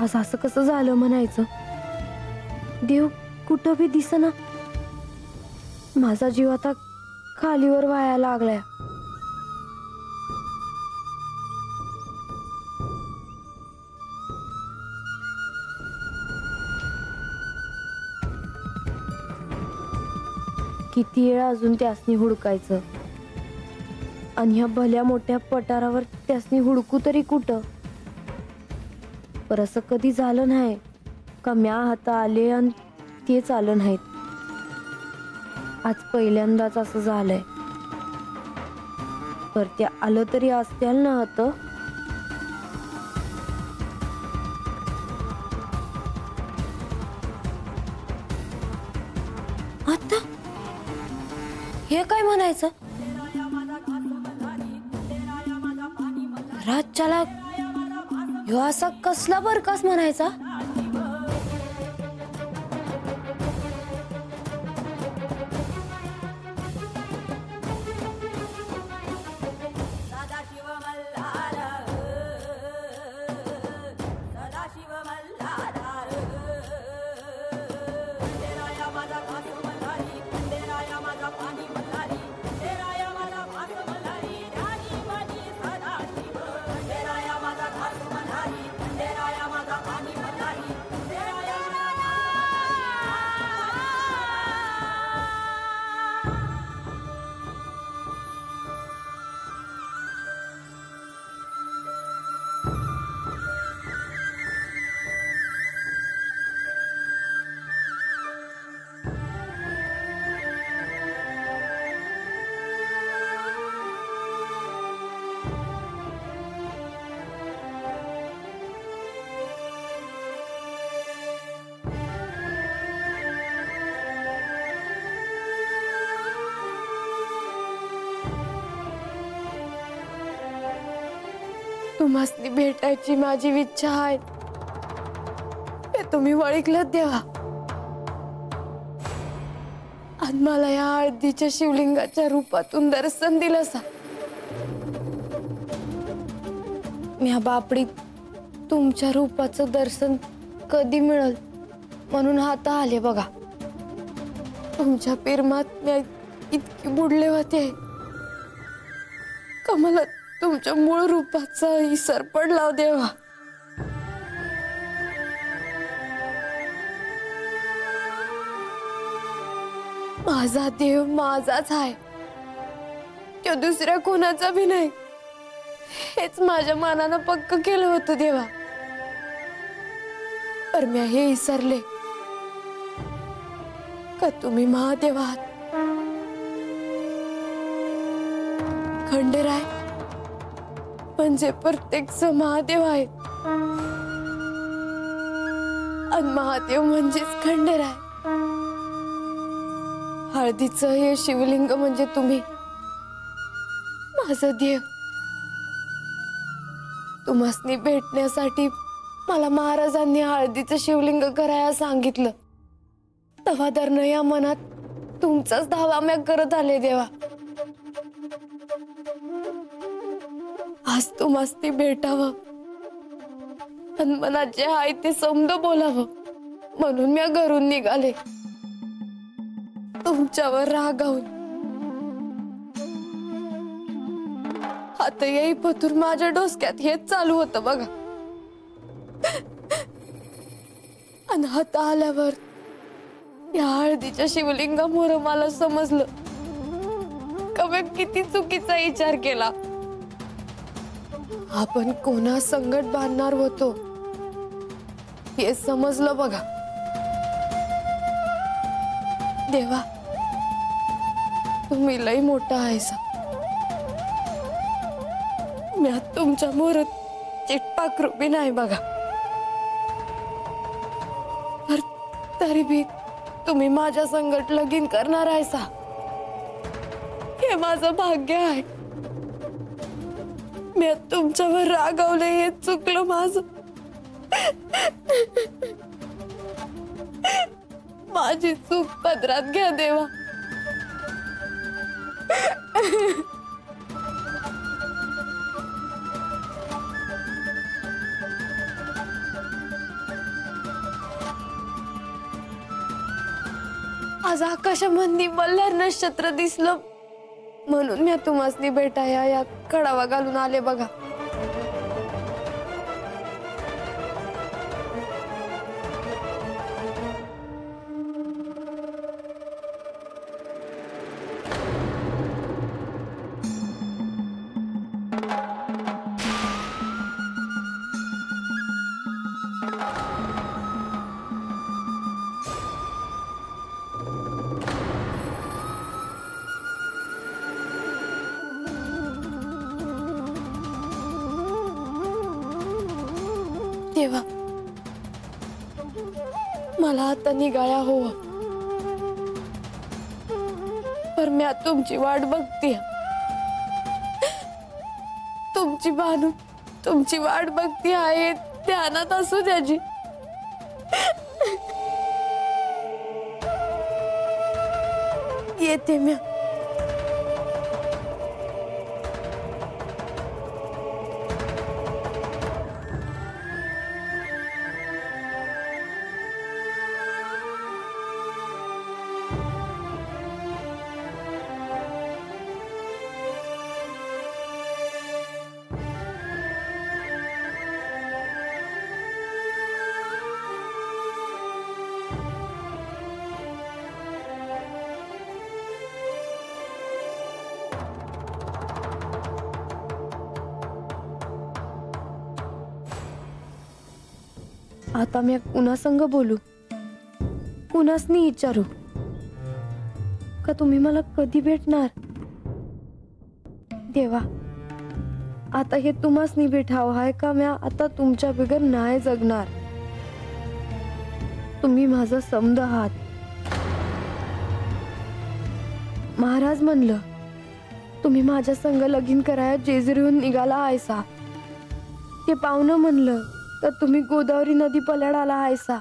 आज असं कसं झालं म्हणायचं? देव कुठं बी दिसना. माझा जीव आता खालीवर व्हायला लागलाय. किती वेळ अजून त्यासनी हुडकायचं आणि ह्या भल्या मोठ्या पठारावर त्यासनी हुडकू तरी कुठं? पर असं कधी झालं नाही का म्या हाता आले आणि तेच आलं नाहीत. आज पहिल्यांदाच असं झालंय. पर ते आलं तरी असत्याल ना आता. आता हे काय म्हणायचं? रातच्याला ह्यो असा कसला बरकास म्हणायचा? तुम्हासनी भेटायची माझी इच्छा आहे. ते तुम्ही वळखलं देवा. आणि मला या हळदीच्या शिवलिंगाच्या रूपातून दर्शन दिलं सा. म्या बापडीत तुमच्या रूपाचं दर्शन कधी मिळल म्हणून हाता आले बघा. तुमच्या प्रेमात मी इतकी बुडले होते का मला तुमच्या मूळ रूपाचा विसर पडला देवा. माझा देव माझाच आहे, तो दुसऱ्या कोणाचा भी नाही. हेच माझ्या मनानं पक्क केलं होतं देवा. पर मी हे विसरले का तुम्ही महादेव आहात. खंडेराय म्हणजे प्रत्येक महादेव आहेत आणि महादेव म्हणजेच खंडेराय. हळदीचं हे शिवलिंग म्हणजे तुम्ही माझं देव. तुम्हासनी भेटण्यासाठी मला महाराजांनी हळदीचं शिवलिंग करायला सांगितलं. तेव्हा धरणं या मनात तुमचाच धावा मी करत आले देवा. आज तुम्हासनी भेटावं आणि मनात जे आहे ते समज बोलावं म्हणून मी घरून निघाले. तुमच्यावर रागावून आता येई पतूर माझ्या डोसक्यात हेच चालू होतं बघा. आणि हाता आल्यावर या हळदीच्या शिवलिंगामुळे मला समजलं का मी किती चुकीचा विचार केला. आपण कोणा संकट बांधणार होतो हे समजलं बघा. देवा तुम्ही लई मोठा आहेसा. मी तुमच्या मोरत चिटपाखरू बी नाही बघा. तरी भी तुम्ही माझ्या संकट लगीन करणार आहेसा हे माझं भाग्य आहे. मी तुमच्यावर रागावले हे चुकलं माझं. माझी चूक पदरात घ्या देवा. आज आकाशामध्ये मल्हार नक्षत्र दिसलं म्हणून मी तुम्हासनी भेटाया या कडावा घालून आले बघा. देवा, मला आता निघाया हवं, पर मी तुमची वाट बघते. तुमची भानू तुमची वाट बघती आहे, ध्यानात असू द्याची. येते मी. आता मी कुणा संग बोलू, कुणासनी विचारू का तुम्ही मला कधी भेटणार. देवा, आता हे तुम्हासनी भेटावं आहे का म्या आता तुमच्या बिगर नाही जगणार. तुम्ही माझा समद आहात. महाराज म्हणलं तुम्ही माझ्या संग लगीन कराया जेजुरीहून निघाला आहेसा. ते पाहुणं म्हणलं तर तुम्ही गोदावरी नदी पल्याडाला आहेसा.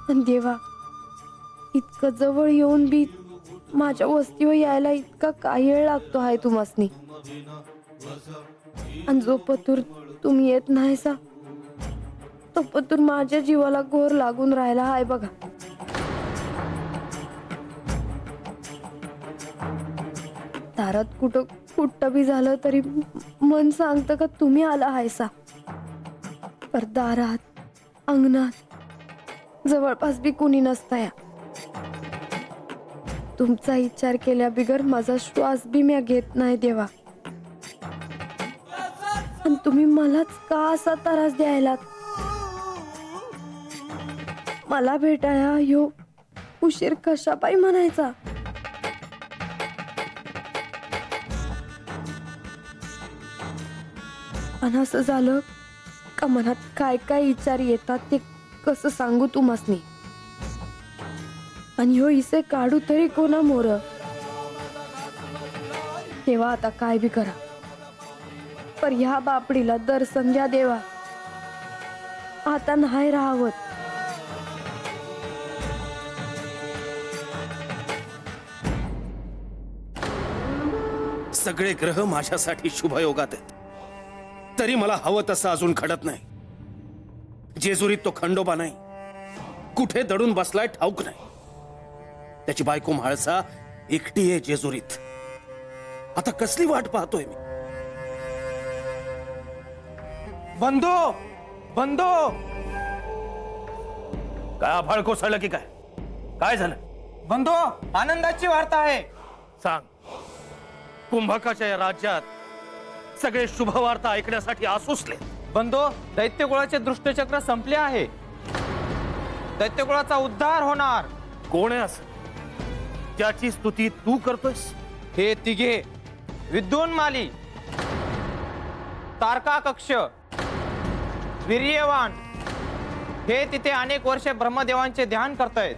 पण देवा, इतकं जवळ येऊन बी माझ्या वस्तीवर यायला इतका काही वेळ लागतो आहे तुम्हासनी. आणि जो पतूर तुम्ही येत नाहीसा तो पतूर माझ्या जीवाला घोर लागून राहिला आहे बघा. दारात कुठं बी झालं तरी मन सांगतं का तुम्ही आला आहेसा. पर दारात अंगणात जवळपास बी कुणी नसताया. तुमचा विचार केल्या बिगर माझा श्वास बी म्या घेत नाही देवा. आणि तुम्ही मलाच का असा त्रास द्यायला. मला भेटाया ह्यो उशीर कशा पायी म्हणायचा. आणि असं झालं का मनात काय काय विचार येतात ते कसं सांगू तुम्हासनी. आणि ह्यो इसे काढू तरी कोणा मोर. तेव्हा आता काय बी करा, पर ह्या बापडीला दर्शन द्या देवा. आता नाही राहावत. सगळे ग्रह माझ्यासाठी शुभयोगात आहेत, तरी मला हवं तसं अजून घडत नाही. जेजुरीत तो खंडोबा नाही, कुठे दडून बसलाय ठाऊक नाही. त्याची बायको म्हाळसा एकटी आहे जेजुरीत. आता कसली वाट पाहतोय मी. बंधू, बंधू, काय आभाळ कोसळलं की काय? काय झालं? बंधू, आनंदाची वार्ता आहे. सांग. कुंभकाच्या या राज्यात सगळे शुभवार्ता ऐकण्यासाठी आसुसले. बंधू, दैत्यकुळाचे दृष्टचक्र संपले आहे. दैत्यकुळाचा उद्धार होणार. कोण आहे असं ज्याची स्तुती तू करतोयस? हे तिघे विद्युन्माली, तारका कक्ष, वीर्यवान हे तिथे अनेक वर्षे ब्रह्मदेवांचे ध्यान करतायत.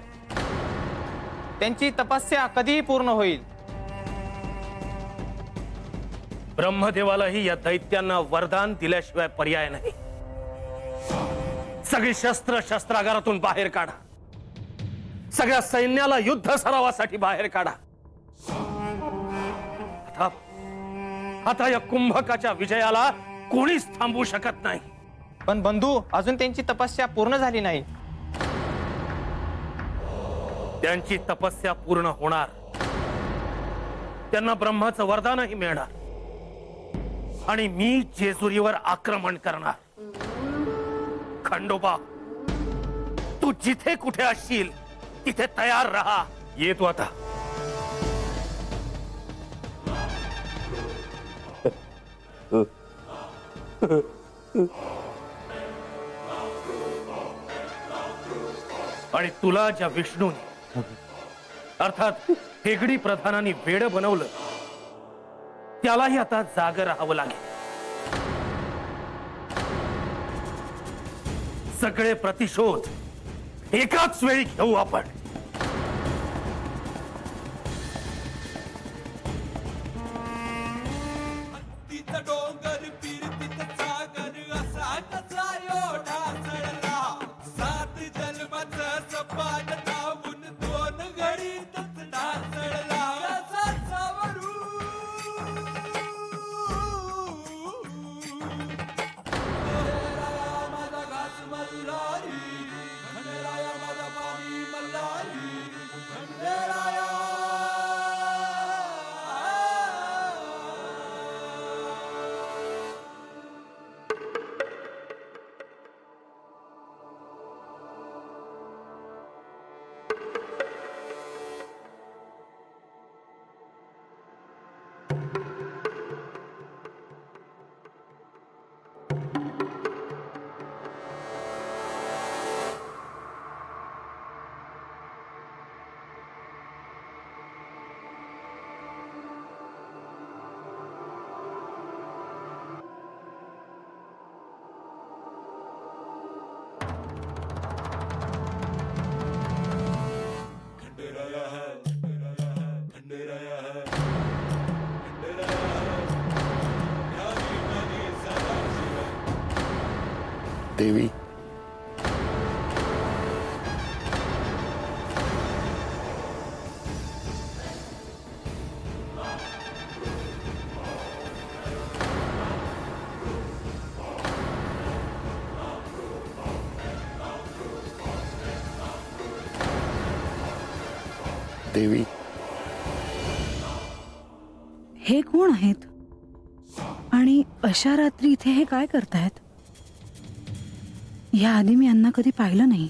त्यांची तपस्या कधीही पूर्ण होईल. ब्रह्मदेवालाही या दैत्यांना वरदान दिल्याशिवाय पर्याय नाही. सगळी शस्त्रागारातून बाहेर काढा. सगळ्या सैन्याला युद्ध सरावासाठी बाहेर काढा. आता या कुंभकाच्या विजयाला कोणीच थांबवू शकत नाही. पण बंधू, अजून त्यांची तपस्या पूर्ण झाली नाही. त्यांची तपस्या पूर्ण होणार, त्यांना ब्रह्माचं वरदानही मिळणार आणि मी जेजुरीवर आक्रमण करणार। खंडोबा, तू जिथे कुठे असशील तिथे तयार राहा। येतो आता। आणि तुला ज्या विष्णूने अर्थात हेगडी प्रधानांनी वेड बनवलं त्यालाही आता जाग राहावं लागेल। सगळे प्रतिशोध एकाच वेळी घेऊ आपण। डोंगर पीर सागर असा कसा एवढा चढला, सात जन्माचं सपान धावून दोन घडीतच ढासळला। कसा सावरू खंडेराया माझा घास मल्हारी, खंडेराया माझा पाणी मल्हारी, खंडेराया। देवी, देवी, हे कोण आहेत आणि अशा रात्री इथे हे काय करतायत? या आधी मी यांना कधी पाहिलं नाही।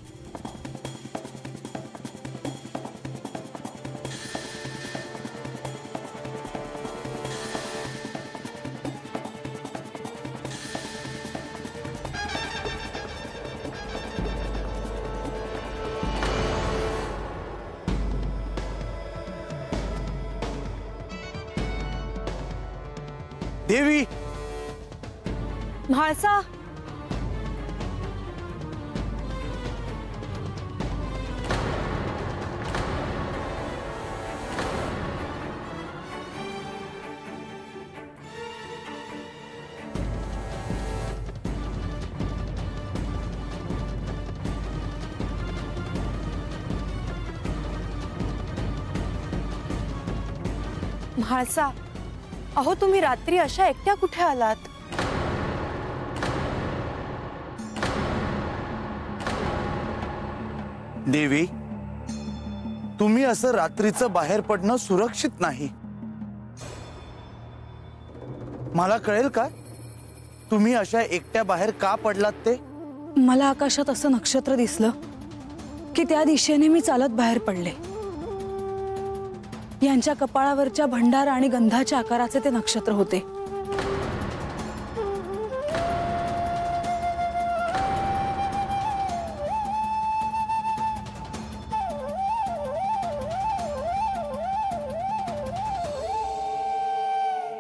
देवी, म्हाळसा, म्हाळसा, अहो तुम्ही रात्री अशा एकट्या कुठे आलात? देवी, तुम्ही असं रात्रीचं बाहेर पडणं सुरक्षित नाही। मला कळेल का तुम्ही अशा एकट्या बाहेर का पडलात ते? मला आकाशात असं नक्षत्र दिसलं की त्या दिशेने मी चालत बाहेर पडले। यांच्या कपाळावरच्या भंडार आणि गंधाच्या आकाराचे ते नक्षत्र होते।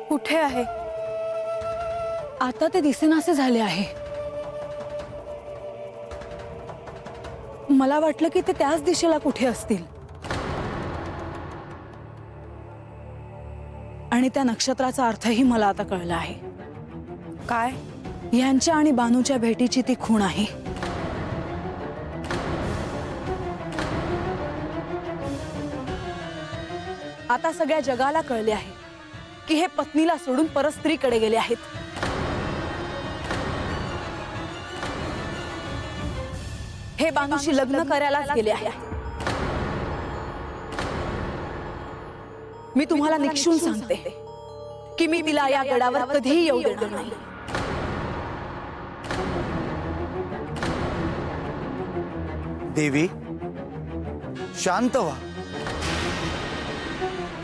कुठे आहे? आता ते दिसेनासे झाले आहे। मला वाटलं की ते त्याच दिशेला कुठे असतील आणि त्या नक्षत्राचा अर्थही मला आता कळला आहे। काय? यांच्या आणि बानूच्या भेटीची ती खूण आहे। आता सगळ्या जगाला कळले आहे की हे पत्नीला सोडून परस्त्रीकडे गेले आहेत। हे बानूशी लग्न करायलाच गेले आहेत। मी तुम्हाला निक्षून सांगते की मी तिला या गडावर कधीही येऊ देणार नाही. देवी शांत व्हा.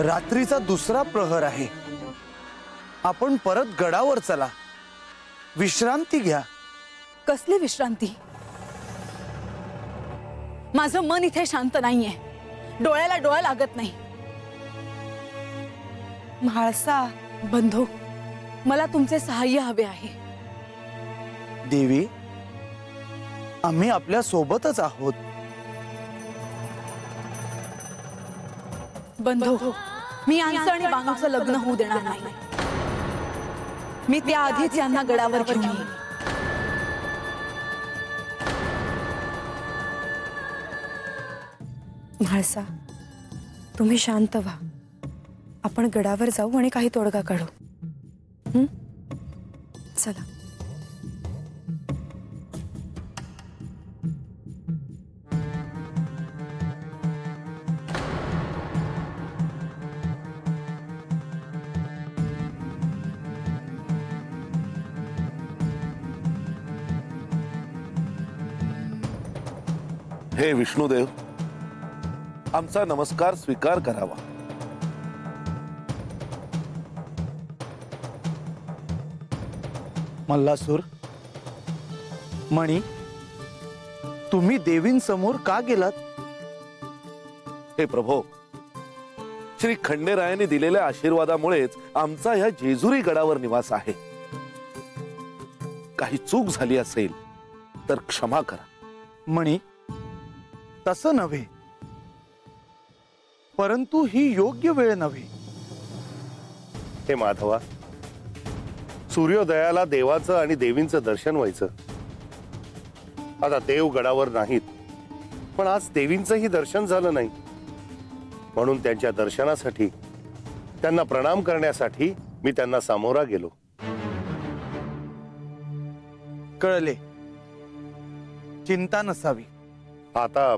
रात्रीचा दुसरा प्रहर आहे. आपण परत गडावर चला, विश्रांती घ्या. कसली विश्रांती? माझं मन इथे शांत नाहीये. डोळ्याला डोळा लागत नाही. म्हाळसा बंधू, मला तुमचे सहाय्य हवे आहे. देवी आम्ही आपल्या सोबतच आहोत. बंधू, मी यांचं आणि बानूचं लग्न होऊ देणार नाही. मी त्याआधीच यांना गडावर घेऊन येईन. म्हाळसा, तुम्ही शांत व्हा. आपण गडावर जाऊ आणि काही तोडगा काढू. चला. हे विष्णुदेव, आमचा नमस्कार स्वीकार करावा. मल्लासूर, मणी, तुम्ही देवींसमोर का गेलात? हे प्रभो, श्री खंडेरायाने दिलेल्या आशीर्वादामुळेच आमचा ह्या जेजुरी गडावर निवास आहे. काही चूक झाली असेल तर क्षमा करा. मणी, तसं नव्हे, परंतु ही योग्य वेळ नव्हे. हे माधवा, सूर्योदयाला देवाचं आणि देवींचं दर्शन व्हायचं. आता देव गडावर नाहीत, पण आज देवींचंही दर्शन झालं नाही. म्हणून त्यांच्या दर्शनासाठी, त्यांना प्रणाम करण्यासाठी मी त्यांना सामोरा गेलो. कळले, चिंता नसावी. आता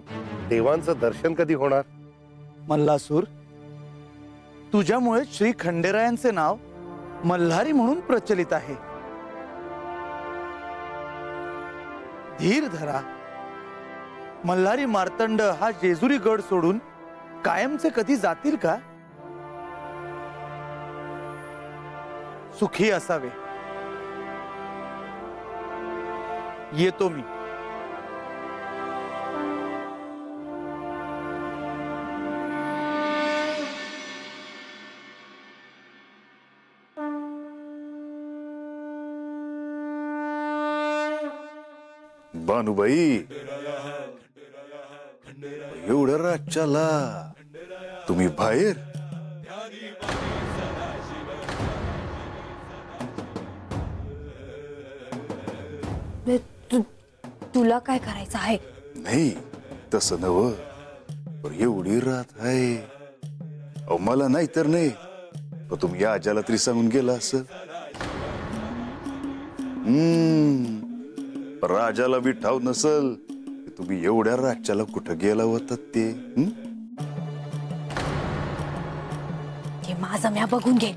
देवांचं दर्शन कधी होणार? मल्लासूर, तुझ्यामुळे श्री खंडेरायांचे नाव मल्हारी म्हणून प्रचलित आहे. धीर धरा. मल्हारी मार्तंड हा जेजुरी गड सोडून कायमचे कधी जातील का? सुखी असावे. येतो मी. बानुबाई, एवढ्या रातच्याला तुम्ही बाहेर? तुला काय करायचं आहे? नाही, तसं नव. एवढी रात आहे. अहो, मला नाही तर नाही, पण तुम्ही या आजाला तरी सांगून गेला असं. राजाला बी ठाव नसल तुम्ही एवढ्या रातच्याला कुठं गेला होतात ते. माझं म्या बघून घे.